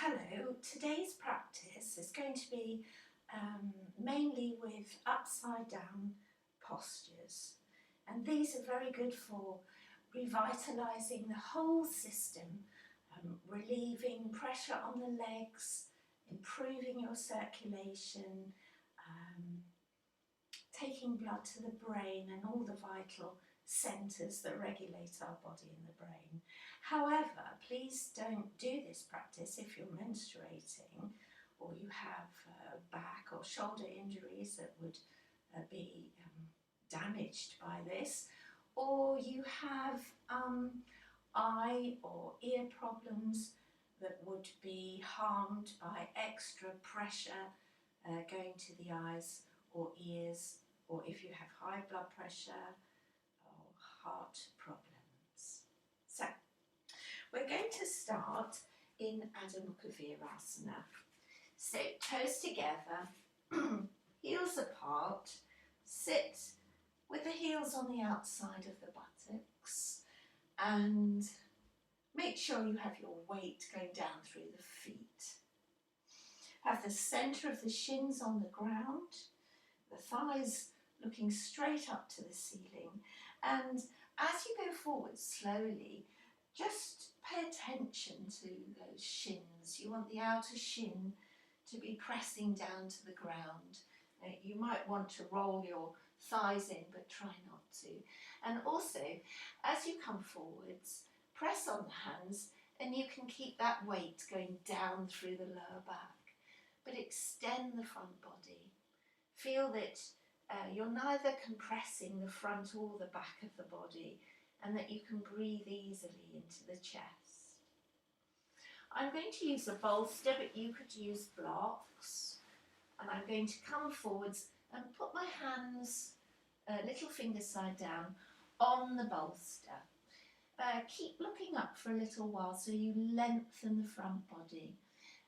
Hello, today's practice is going to be mainly with upside down postures, and these are very good for revitalising the whole system, relieving pressure on the legs, improving your circulation, taking blood to the brain and all the vital centres that regulate our body and the brain. However, please don't do this practice if you're menstruating or you have back or shoulder injuries that would be damaged by this, or you have eye or ear problems that would be harmed by extra pressure going to the eyes or ears, or if you have high blood pressure or heart problems. So, we're going to start in Adho Mukha Virasana. So, toes together, heels apart, sit with the heels on the outside of the buttocks, and make sure you have your weight going down through the feet. Have the centre of the shins on the ground, the thighs looking straight up to the ceiling, and as you go forward slowly, just pay attention to those shins. You want the outer shin to be pressing down to the ground. You might want to roll your thighs in, but try not to. And also, as you come forwards, press on the hands, and you can keep that weight going down through the lower back, but extend the front body. Feel that you're neither compressing the front or the back of the body, and that you can breathe easily into the chest. I'm going to use a bolster, but you could use blocks. And I'm going to come forwards and put my hands, little finger side down, on the bolster. Keep looking up for a little while so you lengthen the front body.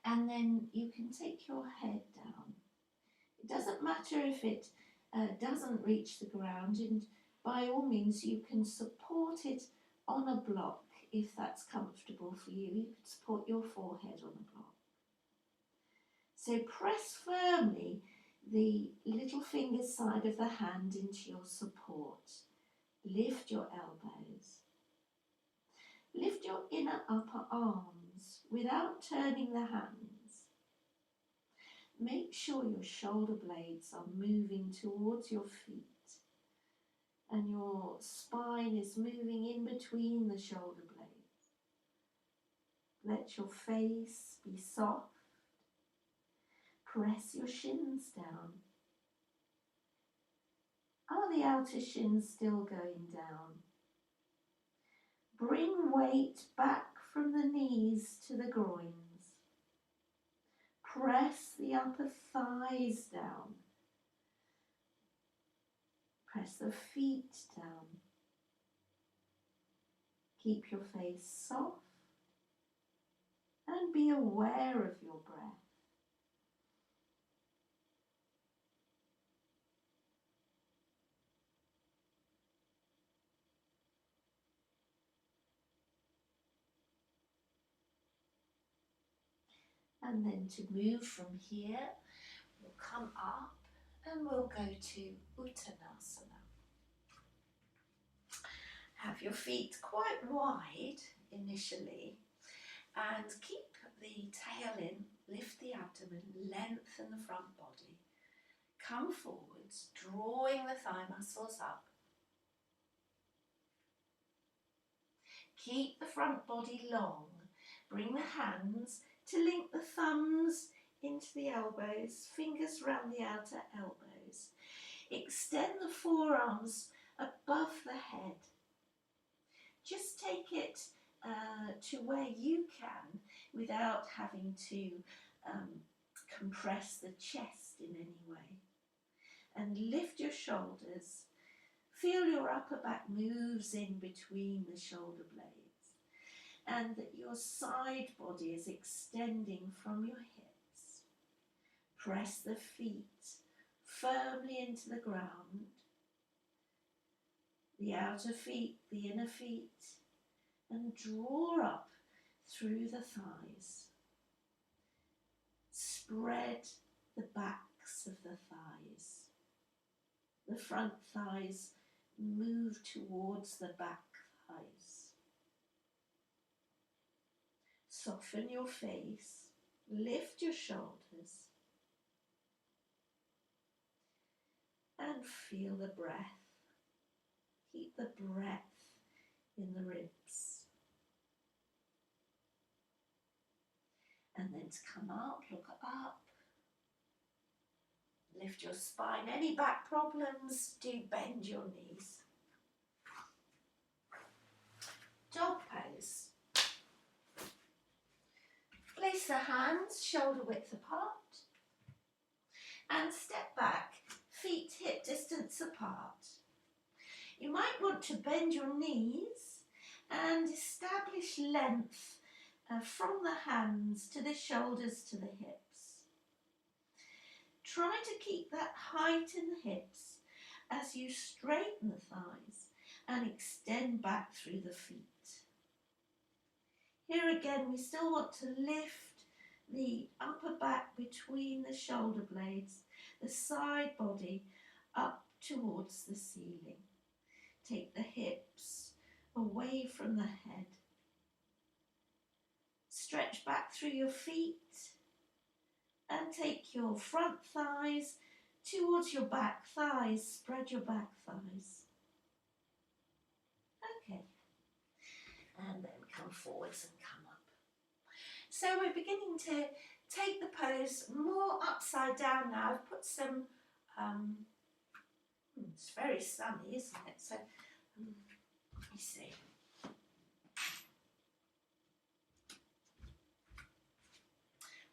And then you can take your head down. It doesn't matter if it doesn't reach the ground, and by all means you can support it on a block if that's comfortable for you. You could support your forehead on a block. So press firmly the little finger side of the hand into your support. Lift your elbows. Lift your inner upper arms without turning the hands. Make sure your shoulder blades are moving towards your feet and your spine is moving in between the shoulder blades. Let your face be soft. Press your shins down. Are the outer shins still going down? Bring weight back from the knees to the groins. Press the upper thighs down. Press the feet down. Keep your face soft and be aware of your breath. And then to move from here, we'll come up and we'll go to Uttanasana. Have your feet quite wide initially and keep the tail in, lift the abdomen, lengthen the front body. Come forwards, drawing the thigh muscles up. Keep the front body long. Bring the hands to link the thumbs into the elbows, fingers round the outer elbows. Extend the forearms above the head. Just take it to where you can without having to compress the chest in any way. And lift your shoulders. Feel your upper back moves in between the shoulder blades, and that your side body is extending from your hips. Press the feet firmly into the ground, the outer feet, the inner feet, and draw up through the thighs. spread the backs of the thighs. The front thighs move towards the back thighs. Soften your face, lift your shoulders, and feel the breath. Keep the breath in the ribs. And then to come out, look up. Lift your spine. Any back problems, do bend your knees. Dog pose. Place the hands shoulder width apart and step back, feet hip distance apart. You might want to bend your knees and establish length from the hands to the shoulders to the hips. Try to keep that height in the hips as you straighten the thighs and extend back through the feet. Here again, we still want to lift the upper back between the shoulder blades, the side body up towards the ceiling. Take the hips away from the head. Stretch back through your feet and take your front thighs towards your back thighs. Spread your back thighs. Okay. And then come forwards and come up. So we're beginning to take the pose more upside down now. I've put some, it's very sunny, isn't it? So let me see.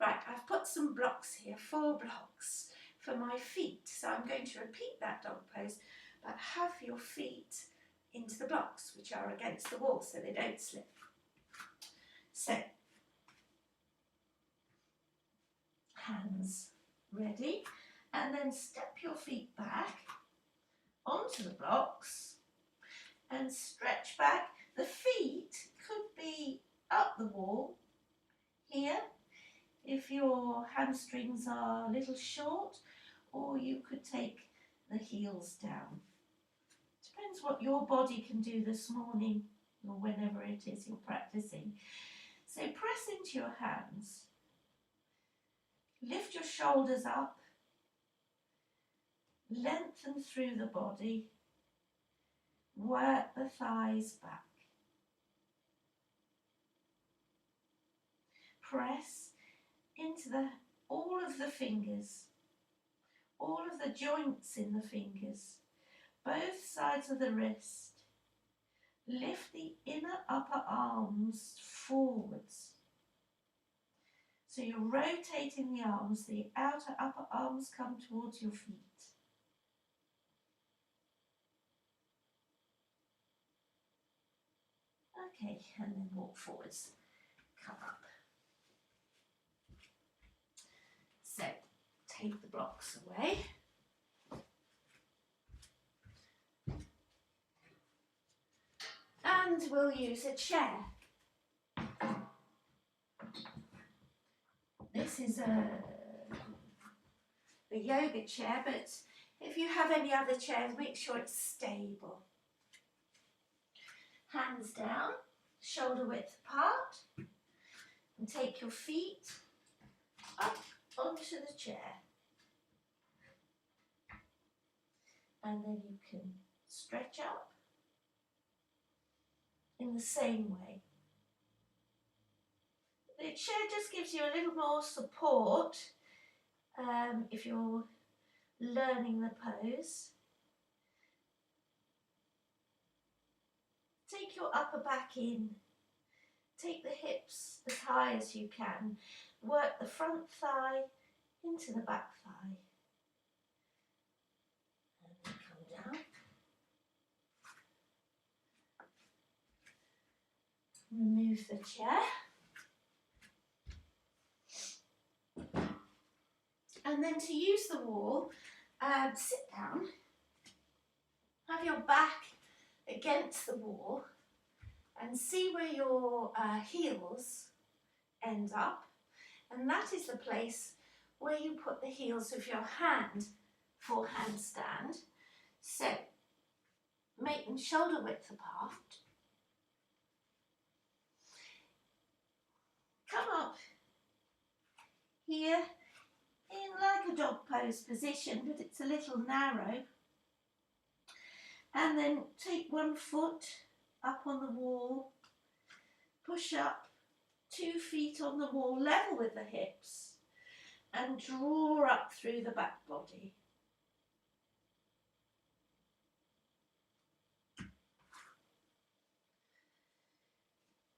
Right, I've put some blocks here, 4 blocks for my feet. So I'm going to repeat that dog pose, but have your feet into the blocks, which are against the wall so they don't slip. So, hands ready, and then step your feet back onto the blocks and stretch back. The feet could be up the wall here if your hamstrings are a little short, or you could take the heels down. Depends what your body can do this morning or whenever it is you're practicing. So press into your hands, lift your shoulders up, lengthen through the body, work the thighs back. Press into all of the fingers, all of the joints in the fingers, both sides of the wrist. Lift the inner upper arms forwards. So you're rotating the arms, the outer upper arms come towards your feet. Okay, and then walk forwards, come up. So, take the blocks away. And we'll use a chair. This is a yoga chair, but if you have any other chairs, make sure it's stable. Hands down, shoulder width apart, and take your feet up onto the chair. And then you can stretch up in the same way. The chair just gives you a little more support if you're learning the pose. Take your upper back in, take the hips as high as you can, work the front thigh into the back thigh. And then come down. Remove the chair. And then to use the wall, sit down, have your back against the wall and see where your heels end up, and that is the place where you put the heels of your hand for handstand. So make them shoulder width apart. Come up here in like a dog pose position, but it's a little narrow. And then take one foot up on the wall, push up 2 feet on the wall, level with the hips, and draw up through the back body.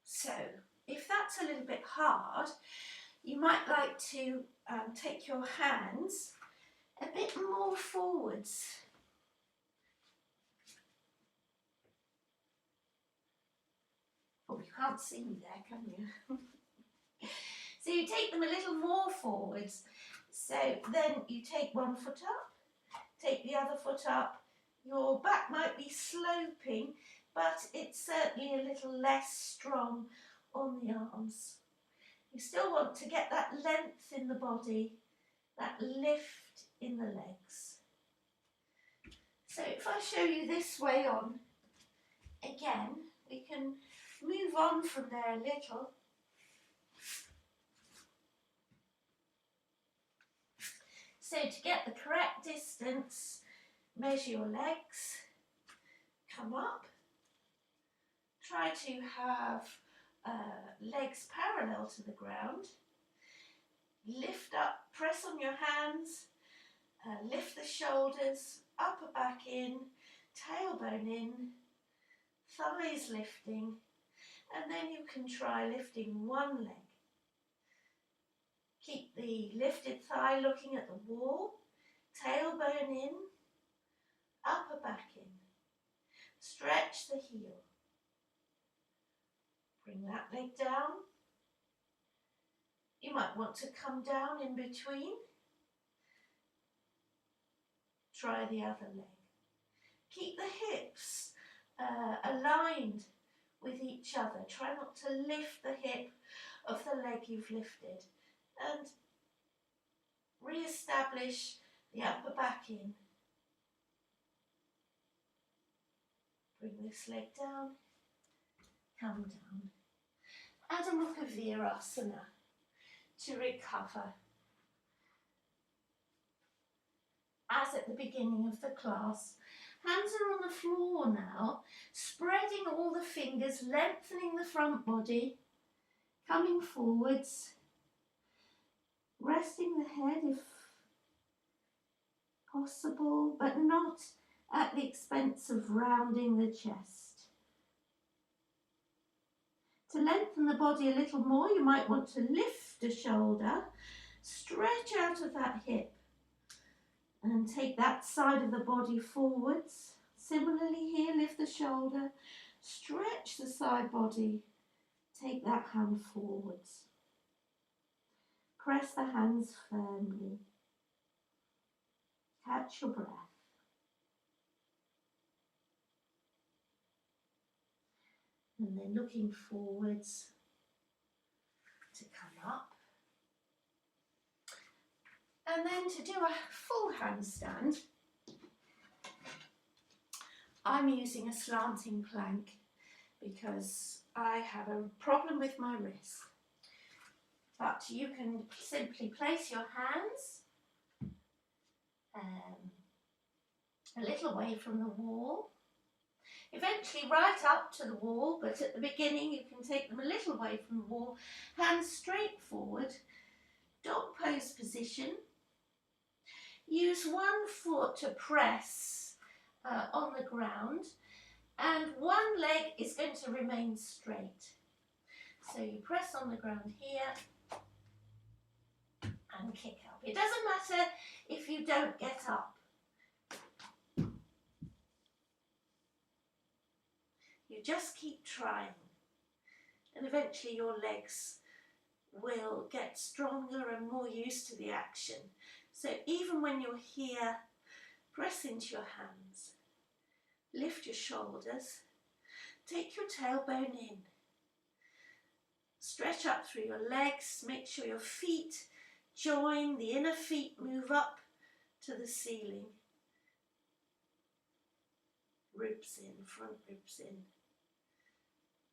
So, if that's a little bit hard, you might like to take your hands a bit more forwards. Oh, you can't see me there, can you? So you take them a little more forwards. So then you take one foot up, take the other foot up. Your back might be sloping, but it's certainly a little less strong on the arms. You still want to get that length in the body, that lift in the legs. So if I show you this way on, again, we can move on from there a little. So to get the correct distance, measure your legs, come up, try to have legs parallel to the ground, lift up, press on your hands, lift the shoulders, upper back in, tailbone in, thighs lifting, and then you can try lifting one leg. Keep the lifted thigh looking at the wall, tailbone in, upper back in. Stretch the heel. Bring that leg down. You might want to come down in between. Try the other leg. Keep the hips aligned with each other. Try not to lift the hip of the leg you've lifted. And re-establish the upper back in. Bring this leg down, come down. Adho Mukha Virasana to recover. As at the beginning of the class, hands are on the floor now, spreading all the fingers, lengthening the front body, coming forwards, resting the head if possible, but not at the expense of rounding the chest. To lengthen the body a little more, you might want to lift a shoulder, stretch out of that hip, and take that side of the body forwards. Similarly here, lift the shoulder, stretch the side body, take that hand forwards. Press the hands firmly. Catch your breath. And then looking forwards to come up. And then to do a full handstand, I'm using a slanting plank because I have a problem with my wrist. But you can simply place your hands a little away from the wall. Eventually right up to the wall, but at the beginning you can take them a little away from the wall. Hands straight forward, dog pose position. Use one foot to press on the ground, and one leg is going to remain straight. So you press on the ground here and kick up. It doesn't matter if you don't get up. You just keep trying, and eventually your legs will get stronger and more used to the action. So even when you're here, press into your hands, lift your shoulders, take your tailbone in, stretch up through your legs, make sure your feet join, the inner feet move up to the ceiling. Ribs in, front ribs in,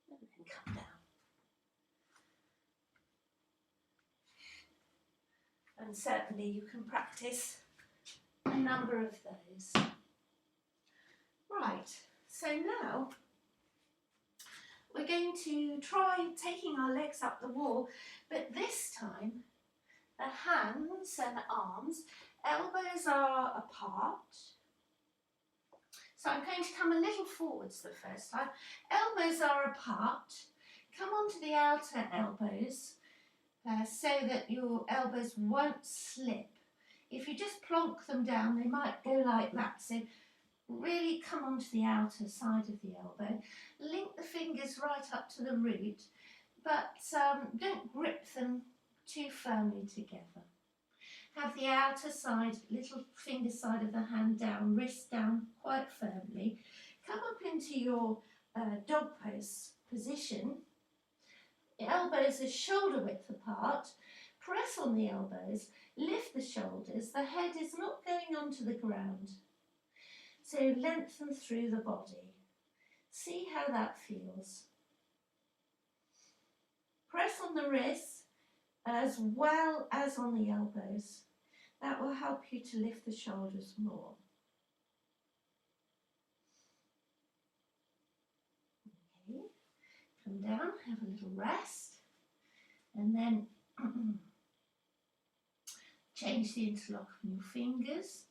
and then come down. And certainly you can practice a number of those. Right, so now we're going to try taking our legs up the wall, but this time the hands and arms, elbows are apart. So I'm going to come a little forwards the first time. Elbows are apart. Come onto the outer elbows so that your elbows won't slip. If you just plonk them down, they might go like that. So really come onto the outer side of the elbow. Link the fingers right up to the root, but don't grip them too firmly together. Have the outer side, little finger side of the hand down, wrist down quite firmly. Come up into your dog pose position. The elbows are shoulder width apart. Press on the elbows, lift the shoulders. The head is not going onto the ground. So lengthen through the body. See how that feels. Press on the wrists as well as on the elbows. That will help you to lift the shoulders more. Okay, come down, have a little rest, and then change the interlock of your fingers,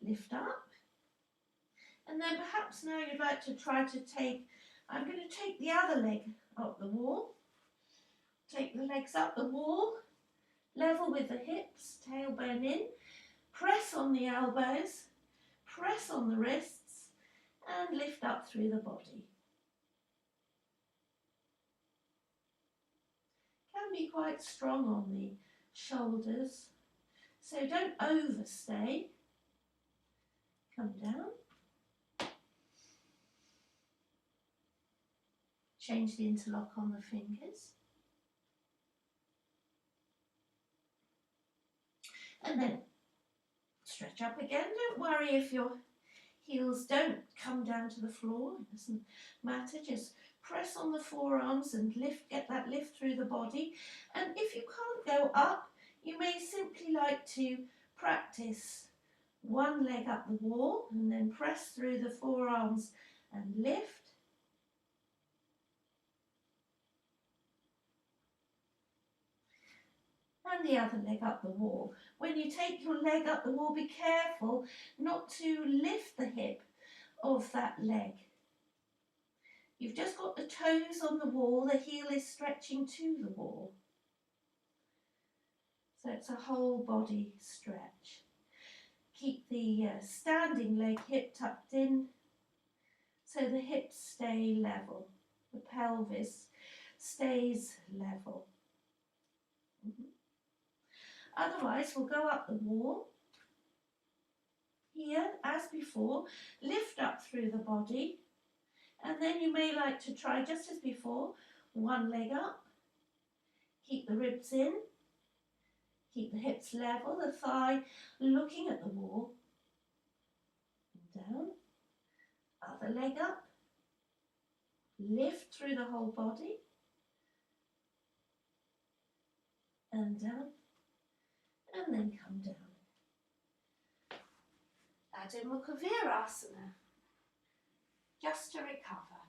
lift up, and then perhaps now you'd like to try to take, I'm going to take the other leg up the wall, take the legs up the wall, level with the hips, tailbone in, press on the elbows, press on the wrists, and lift up through the body. Can be quite strong on the shoulders, so don't overstay. Come down. Change the interlock on the fingers. And then stretch up again. Don't worry if your heels don't come down to the floor. It doesn't matter. Just press on the forearms and lift, get that lift through the body. And if you can't go up, you may simply like to practice one leg up the wall and then press through the forearms and lift. And the other leg up the wall. When you take your leg up the wall, be careful not to lift the hip of that leg. You've just got the toes on the wall, the heel is stretching to the wall. So it's a whole body stretch. Keep the standing leg hip tucked in so the hips stay level, the pelvis stays level. Otherwise, we'll go up the wall. Here, as before, lift up through the body. And then you may like to try, just as before, one leg up. Keep the ribs in. Keep the hips level, the thigh looking at the wall. And down. Other leg up. Lift through the whole body. And down. And then come down. Adho Mukha Virasana. Just to recover.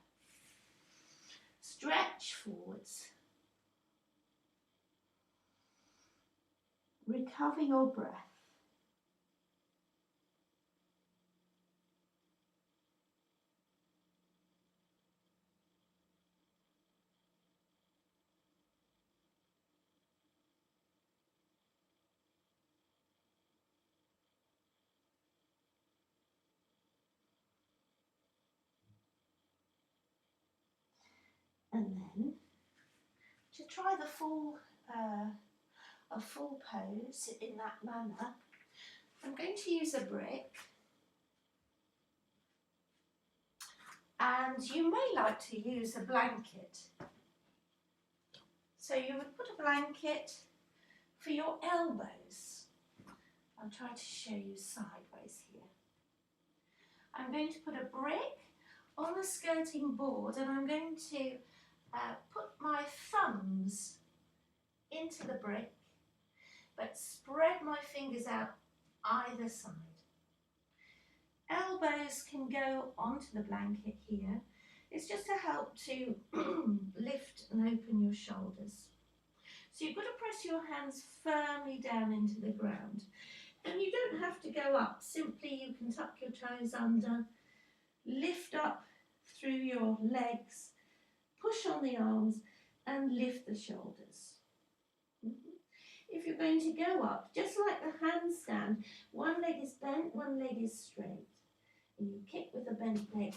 Stretch forwards. Recover your breath. And then, to try the full pose in that manner, I'm going to use a brick, and you may like to use a blanket. So you would put a blanket For your elbows, I'll try to show you sideways here. I'm going to put a brick on a skirting board and I'm going to put my thumbs into the brick but spread my fingers out either side. Elbows can go onto the blanket here. It's just to help to lift and open your shoulders. So you've got to press your hands firmly down into the ground. And you don't have to go up, simply you can tuck your toes under, lift up through your legs, push on the arms and lift the shoulders. If you're going to go up, just like the handstand, one leg is bent, one leg is straight. And you kick with a bent leg.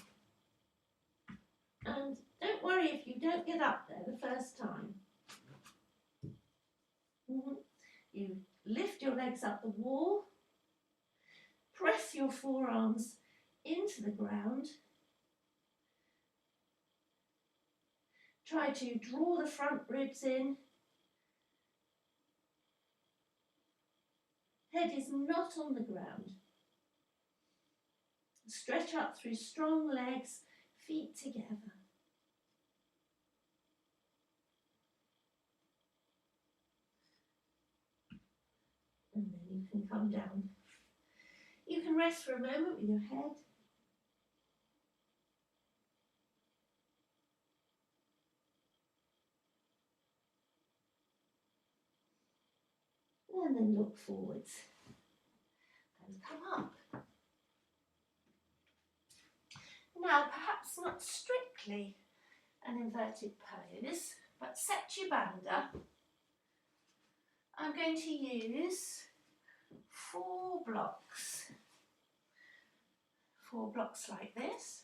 And don't worry if you don't get up there the first time. You lift your legs up the wall, press your forearms into the ground. Try to draw the front ribs in. Head is not on the ground. Stretch up through strong legs, feet together. And then you can come down. You can rest for a moment with your head. And then look forwards. And come up. Now, perhaps not strictly an inverted pose, but Setu Bandha. I'm going to use 4 blocks. 4 blocks like this.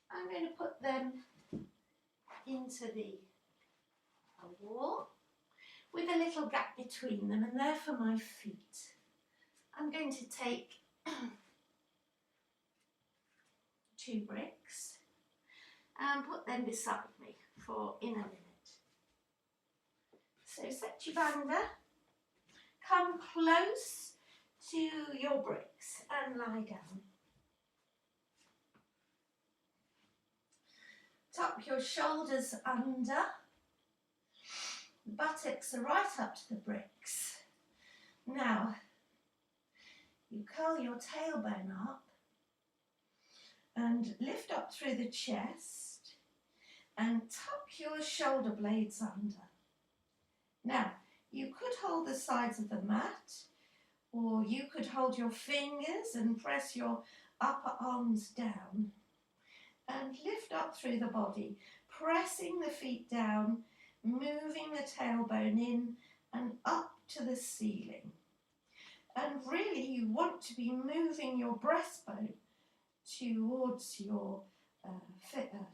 I'm going to put them into the wall with a little gap between them, and they're for my feet. I'm going to take 2 bricks and put them beside me for in a minute. So Setu Bandha, come close to your bricks and lie down. Tuck your shoulders under. The buttocks are right up to the bricks. Now, you curl your tailbone up and lift up through the chest and tuck your shoulder blades under. Now, you could hold the sides of the mat, or you could hold your fingers and press your upper arms down and lift up through the body, pressing the feet down, moving the tailbone in and up to the ceiling. And really you want to be moving your breastbone towards your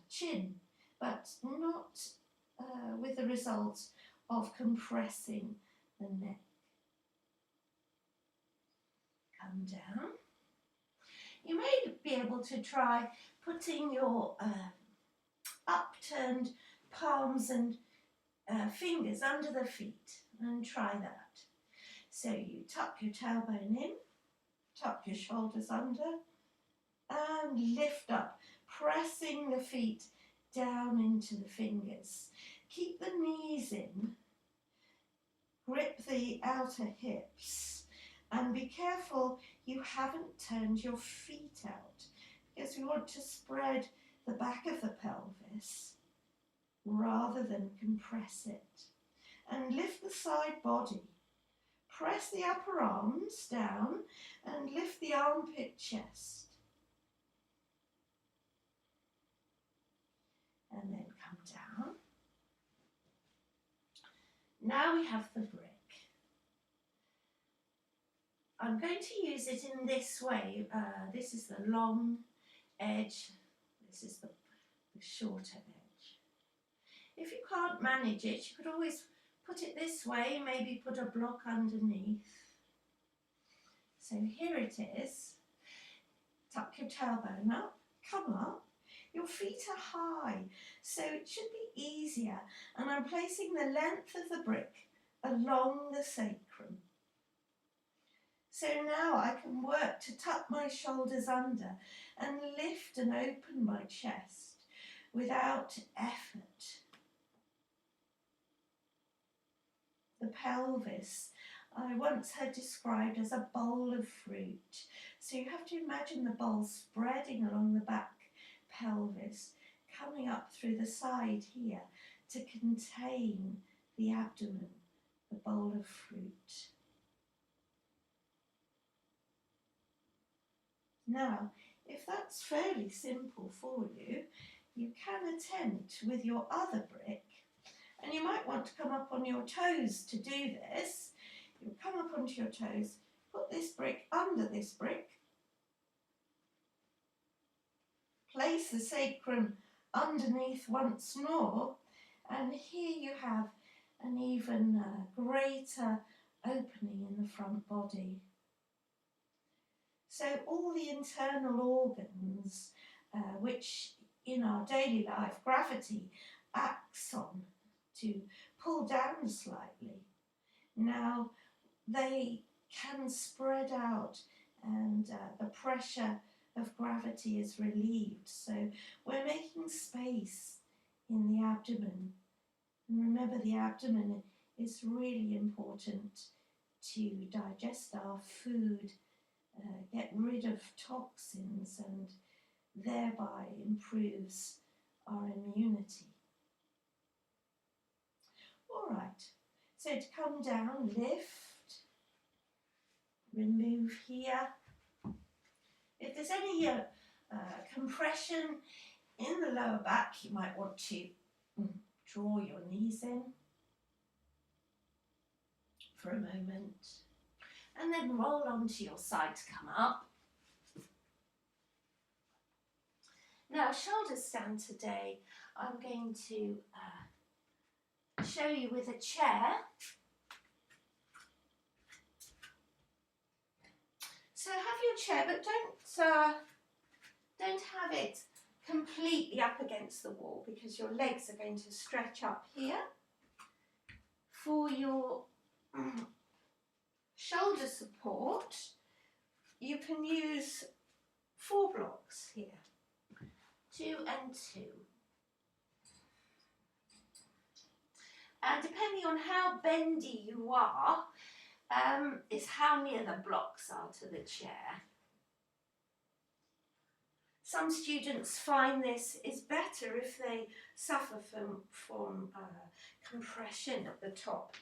chin, but not with the result of compressing the neck. Come down. You may be able to try putting your upturned palms and fingers under the feet, and try that. So you tuck your tailbone in, tuck your shoulders under and lift up, pressing the feet down into the fingers. Keep the knees in, grip the outer hips and be careful you haven't turned your feet out, because we want to spread the back of the pelvis rather than compress it. And lift the side body. Press the upper arms down and lift the armpit chest. And then come down. Now we have the brick. I'm going to use it in this way. This is the long edge. This is the shorter edge. If you can't manage it, you could always put it this way, maybe put a block underneath. So here it is. Tuck your tailbone up, come up. Your feet are high, so it should be easier. And I'm placing the length of the brick along the sacrum. So now I can work to tuck my shoulders under and lift and open my chest without effort. The pelvis I once heard described as a bowl of fruit. So you have to imagine the bowl spreading along the back pelvis, coming up through the side here to contain the abdomen, the bowl of fruit. Now, if that's fairly simple for you, you can attempt with your other brick, and you might want to come up on your toes to do this. You come up onto your toes, put this brick under this brick, place the sacrum underneath once more, and here you have an even greater opening in the front body. So all the internal organs which in our daily life gravity acts on to pull down slightly, now they can spread out, and the pressure of gravity is relieved. So we're making space in the abdomen. And remember, the abdomen is really important to digest our food, get rid of toxins, and thereby improves our immunity. All right, so to come down, lift, remove here. If there's any compression in the lower back, you might want to draw your knees in for a moment, and then roll onto your side to come up. Now, shoulder stand today, I'm going to show you with a chair. So have your chair, but don't have it completely up against the wall, because your legs are going to stretch up here. For your shoulder support, you can use 4 blocks here, 2 and 2. And depending on how bendy you are, is how near the blocks are to the chair. Some students find this is better if they suffer from compression at the top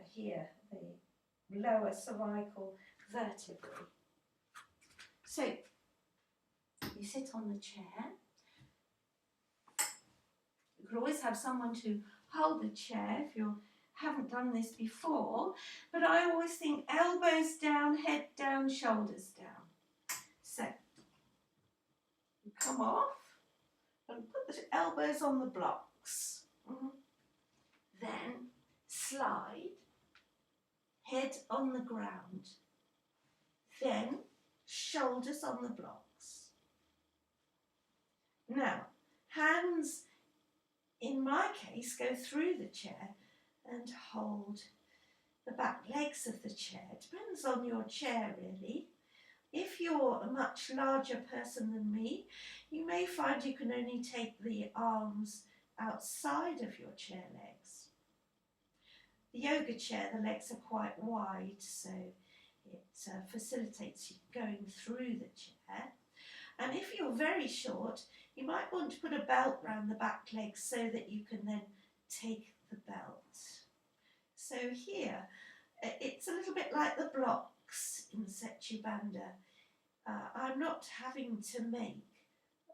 here, the lower cervical vertebrae. So you sit on the chair. You could always have someone to hold the chair if you haven't done this before, but I always think elbows down, head down, shoulders down. So you come off and put the elbows on the blocks. Then slide, head on the ground. Then shoulders on the blocks. Now, hands, in my case, go through the chair and hold the back legs of the chair. Depends on your chair, really. If you're a much larger person than me, you may find you can only take the arms outside of your chair legs. The yoga chair, the legs are quite wide, so it facilitates you going through the chair. And if you're very short, you might want to put a belt round the back legs so that you can then take the belt. So here, it's a little bit like the blocks in Setu Bandha. I'm not having to make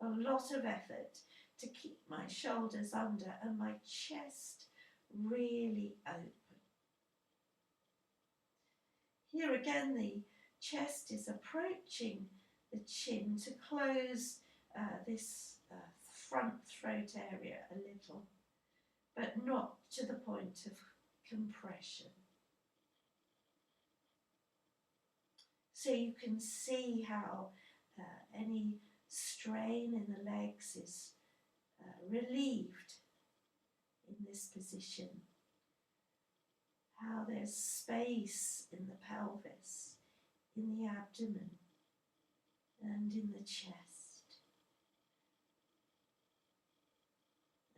a lot of effort to keep my shoulders under and my chest really open. Here again, the chest is approaching the chin to close this front throat area a little, but not to the point of compression. So you can see how any strain in the legs is relieved in this position. how there's space in the pelvis, in the abdomen, and in the chest,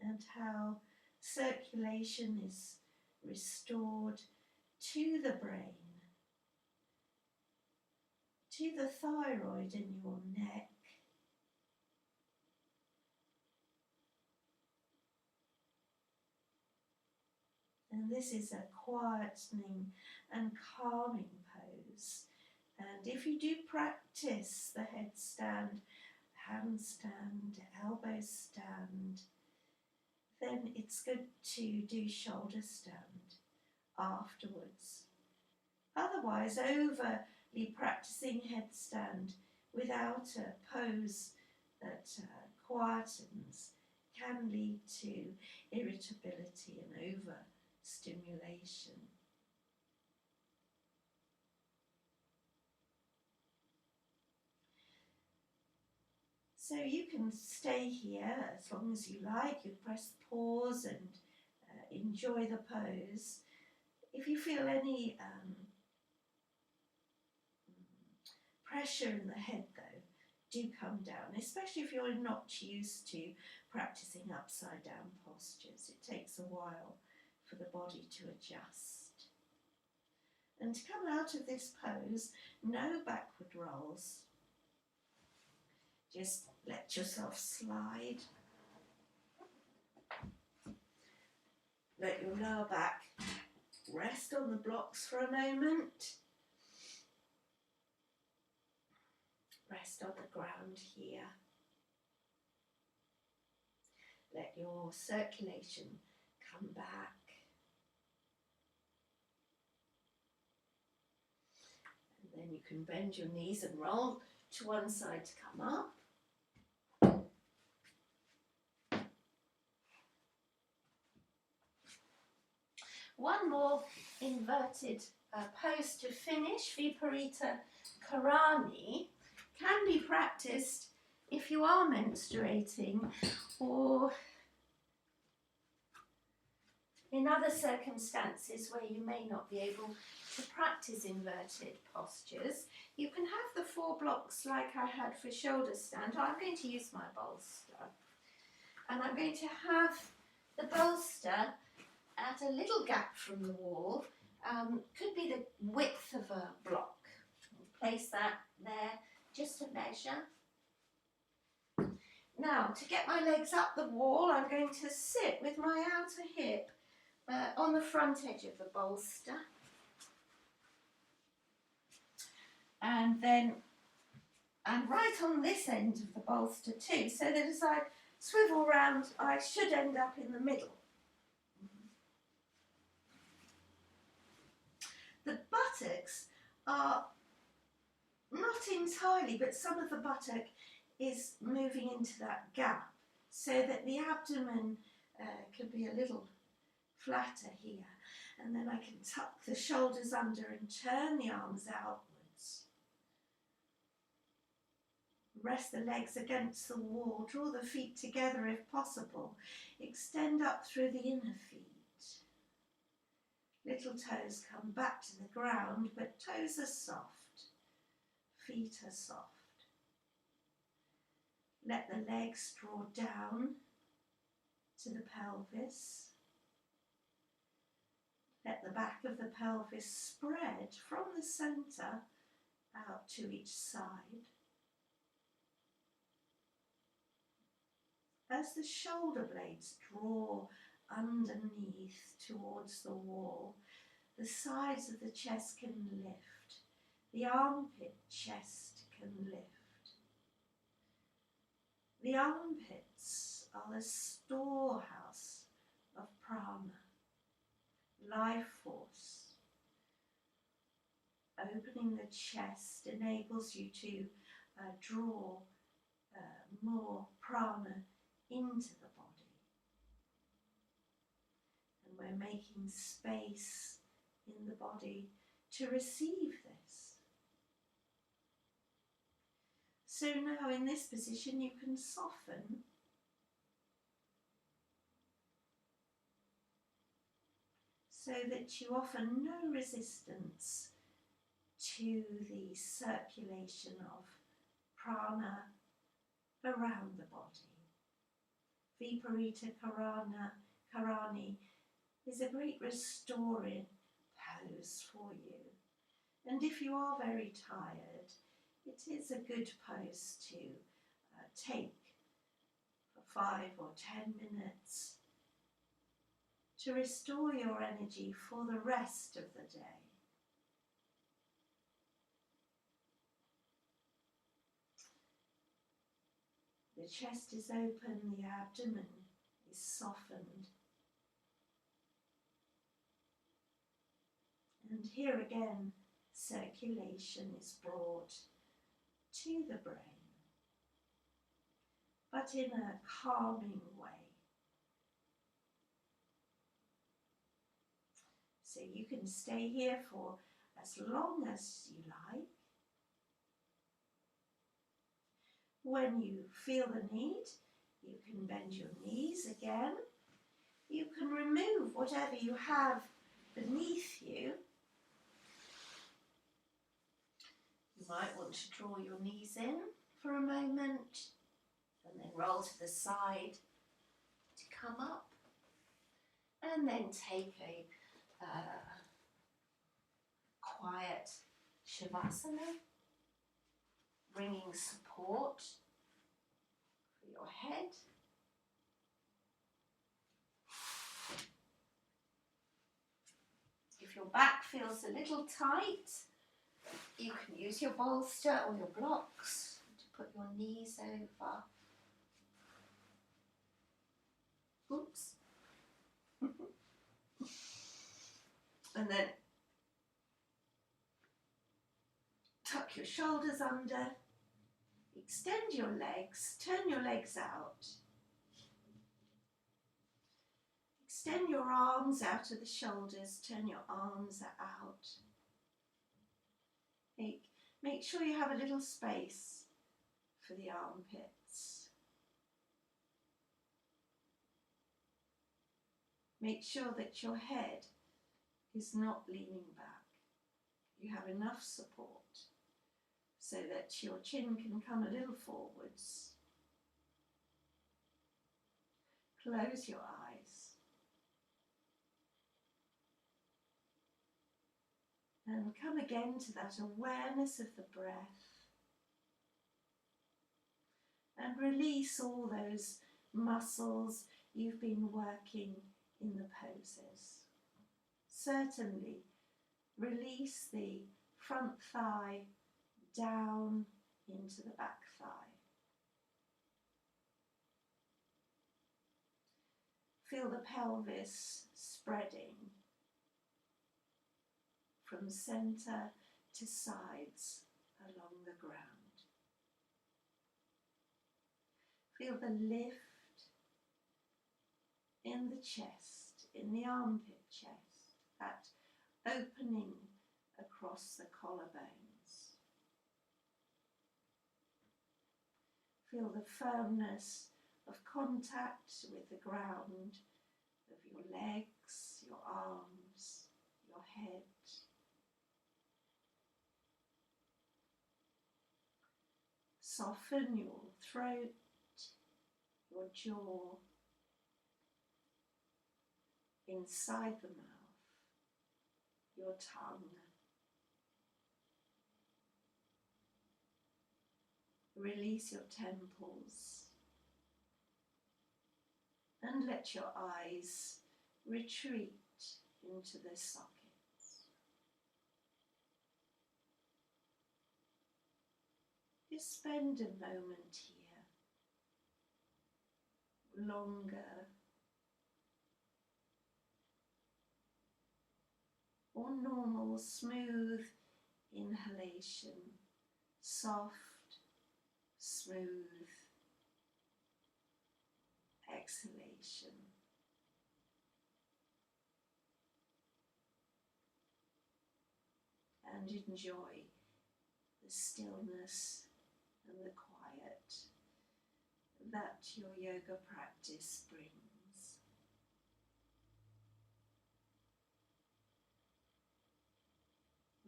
and how circulation is restored to the brain, to the thyroid in your neck, and this is a quietening and calming pose. And if you do practice the headstand, handstand, elbow stand, then it's good to do shoulder stand afterwards. Otherwise, overly practicing headstand without a pose that quietens can lead to irritability and overstimulation. So you can stay here as long as you like. You press pause and enjoy the pose. If you feel any pressure in the head though, do come down, especially if you're not used to practicing upside down postures. It takes a while for the body to adjust. And to come out of this pose, no backward rolls. Just let yourself slide. Let your lower back rest on the blocks for a moment. Rest on the ground here. Let your circulation come back. And then you can bend your knees and roll to one side to come up. One more inverted pose to finish, Viparita Karani, can be practiced if you are menstruating or in other circumstances where you may not be able to practice inverted postures. You can have the 4 blocks like I had for shoulder stand. I'm going to use my bolster, and I'm going to have the bolster at a little gap from the wall, could be the width of a block. Place that there just to measure. Now, to get my legs up the wall, I'm going to sit with my outer hip on the front edge of the bolster. And then I'm right on this end of the bolster too, so that as I swivel round, I should end up in the middle. The buttocks are not entirely, but some of the buttock is moving into that gap, so that the abdomen could be a little flatter here. And then I can tuck the shoulders under and turn the arms outwards. Rest the legs against the wall, draw the feet together if possible. Extend up through the inner feet. Little toes come back to the ground, but toes are soft, feet are soft. Let the legs draw down to the pelvis. Let the back of the pelvis spread from the centre out to each side. As the shoulder blades draw underneath towards the wall, the sides of the chest can lift, the armpit chest can lift. The armpits are the storehouse of prana, life force. Opening the chest enables you to draw more prana into the body. And we're making space in the body to receive this. So now in this position you can soften. so that you offer no resistance to the circulation of prana around the body. Viparita Karani is a great restoring pose for you. And if you are very tired, it is a good pose to take for 5 or 10 minutes to restore your energy for the rest of the day. The chest is open, the abdomen is softened. And here again, circulation is brought to the brain, but in a calming way. So you can stay here for as long as you like. When you feel the need, you can bend your knees again. You can remove whatever you have beneath you. You might want to draw your knees in for a moment and then roll to the side to come up, and then take a quiet Shavasana, bringing support for your head. If your back feels a little tight, you can use your bolster or your blocks to put your knees over. Oops. And then tuck your shoulders under, extend your legs, turn your legs out. Extend your arms out of the shoulders, turn your arms out. Make sure you have a little space for the armpits. Make sure that your head is not leaning back. You have enough support so that your chin can come a little forwards. Close your eyes. And come again to that awareness of the breath. And release all those muscles you've been working in the poses. Certainly release the front thigh down into the back thigh. Feel the pelvis spreading from centre to sides along the ground. Feel the lift in the chest, in the armpit chest, that opening across the collarbones. Feel the firmness of contact with the ground of your legs, your arms, your head. Soften your throat, your jaw, inside the mouth, your tongue. Release your temples and let your eyes retreat into their sockets. Just spend a moment here, longer or normal, smooth inhalation, soft, smooth exhalation. And enjoy the stillness and the quiet that your yoga practice brings.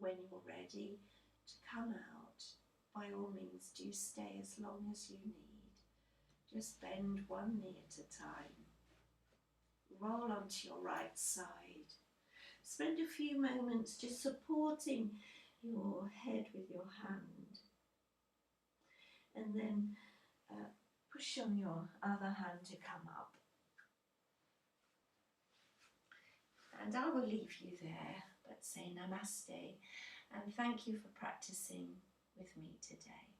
when you're ready to come out, by all means do stay as long as you need. Just bend one knee at a time. Roll onto your right side. Spend a few moments just supporting your head with your hand. And then push on your other hand to come up. And I will leave you there, but say namaste and thank you for practicing with me today.